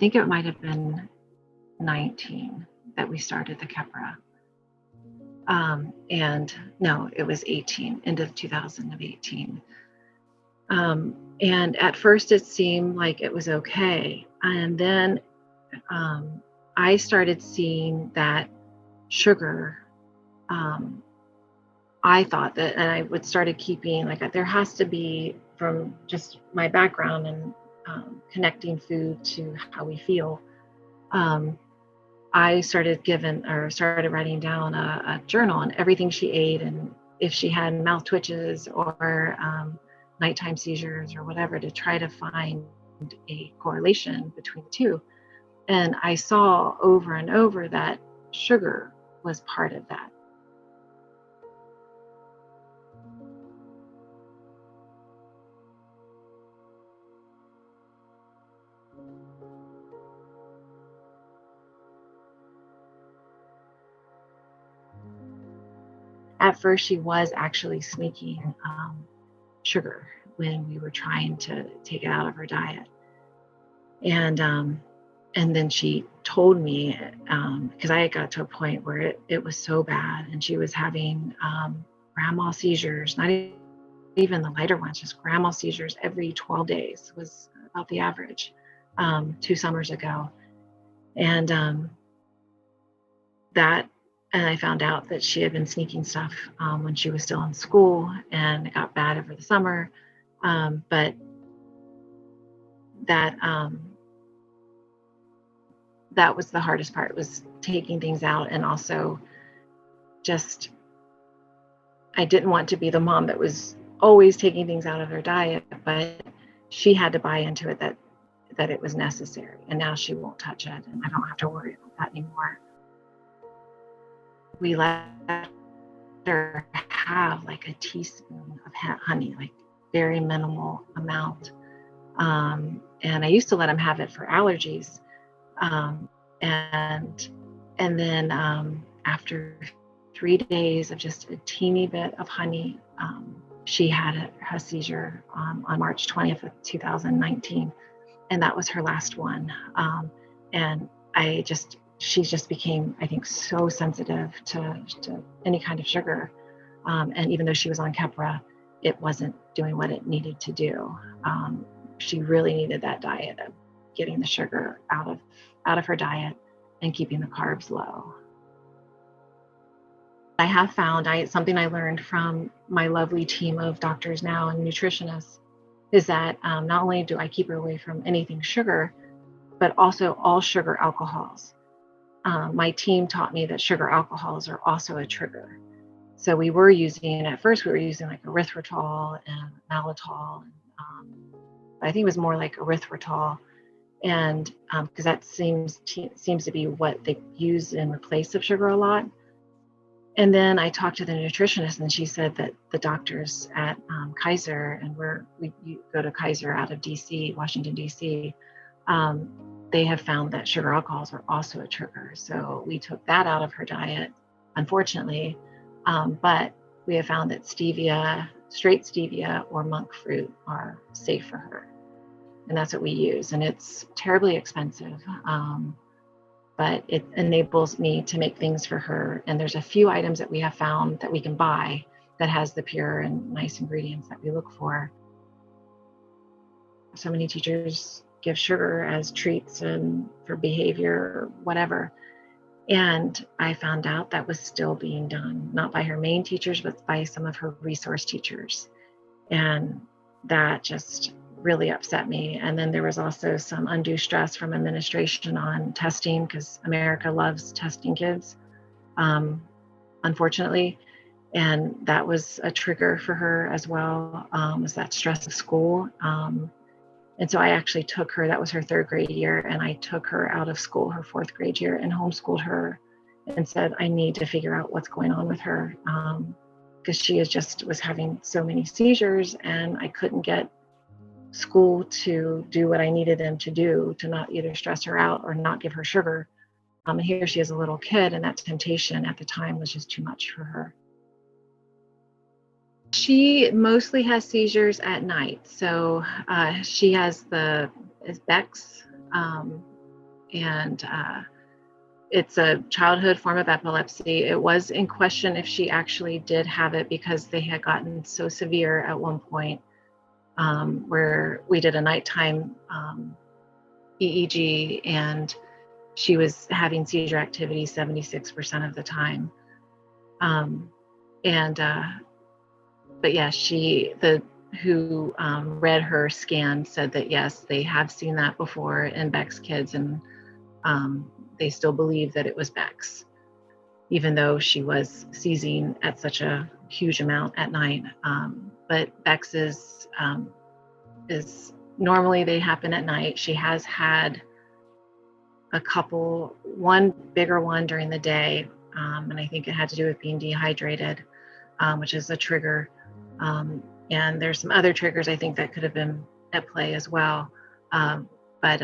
think it might have been 19 that we started the Keppra. And no, it was 18, end of 2018. And at first it seemed like it was okay. And then I started seeing that sugar, I thought that, and I would started keeping, like, there has to be, from just my background and connecting food to how we feel, I started writing down a journal on everything she ate, and if she had mouth twitches or nighttime seizures or whatever, to try to find a correlation between the two. And I saw over and over that sugar was part of that. At first, she was actually sneaking sugar when we were trying to take it out of her diet. And then she told me, because I got to a point where it was so bad, and she was having grand mal seizures, not even the lighter ones, just grand mal seizures every 12 days was about the average 2 summers ago. And and I found out that she had been sneaking stuff when she was still in school, and it got bad over the summer. But that was the hardest part, was taking things out. And also just, I didn't want to be the mom that was always taking things out of her diet, but she had to buy into it that it was necessary. And now she won't touch it, and I don't have to worry about that anymore. We let her have like a teaspoon of honey, like very minimal amount. And I used to let him have it for allergies. And then after 3 days of just a teeny bit of honey, she had a seizure on March 20th of 2019. And that was her last one. And she just became, I think, so sensitive to any kind of sugar. And even though she was on Keppra, it wasn't doing what it needed to do. She really needed that diet of getting the sugar out of her diet and keeping the carbs low. I have found, something I learned from my lovely team of doctors now and nutritionists, is that not only do I keep her away from anything sugar, but also all sugar alcohols. My team taught me that sugar alcohols are also a trigger. So at first we were using like erythritol and maltitol. I think it was more like erythritol. And because that seems to be what they use in replace of sugar a lot. And then I talked to the nutritionist, and she said that the doctors at Kaiser, and we go to Kaiser out of DC, Washington, DC, they have found that sugar alcohols are also a trigger. So we took that out of her diet, unfortunately. But we have found that straight stevia or monk fruit are safe for her. And that's what we use. And it's terribly expensive, but it enables me to make things for her. And there's a few items that we have found that we can buy that has the pure and nice ingredients that we look for. So many teachers give sugar as treats and for behavior or whatever. And I found out that was still being done, not by her main teachers, but by some of her resource teachers. And that just really upset me. And then there was also some undue stress from administration on testing, because America loves testing kids, unfortunately. And that was a trigger for her as well, was that stress of school. And so I actually took her, that was her 3rd grade year, and I took her out of school her 4th grade year and homeschooled her and said, I need to figure out what's going on with her, because she was having so many seizures, and I couldn't get school to do what I needed them to do, to not either stress her out or not give her sugar. And here she is, a little kid, and that temptation at the time was just too much for her. She mostly has seizures at night. So she has the BECTS, and it's a childhood form of epilepsy. It was in question if she actually did have it, because they had gotten so severe at one point, where we did a nighttime EEG, and she was having seizure activity 76% of the time. But yeah, who read her scan said that yes, they have seen that before in BECTS kids, and they still believe that it was BECTS, even though she was seizing at such a huge amount at night. But BECTS is normally they happen at night. She has had one bigger one during the day, and I think it had to do with being dehydrated, which is a trigger. And there's some other triggers I think that could have been at play as well. But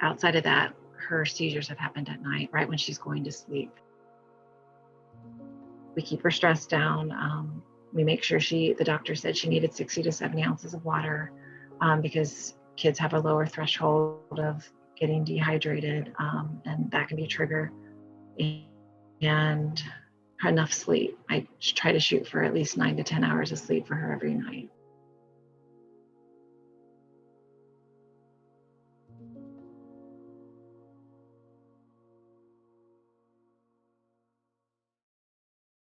outside of that, her seizures have happened at night, right when she's going to sleep. We keep her stress down. We make sure the doctor said she needed 60 to 70 ounces of water, because kids have a lower threshold of getting dehydrated, and that can be a trigger. And enough sleep. I try to shoot for at least 9 to 10 hours of sleep for her every night.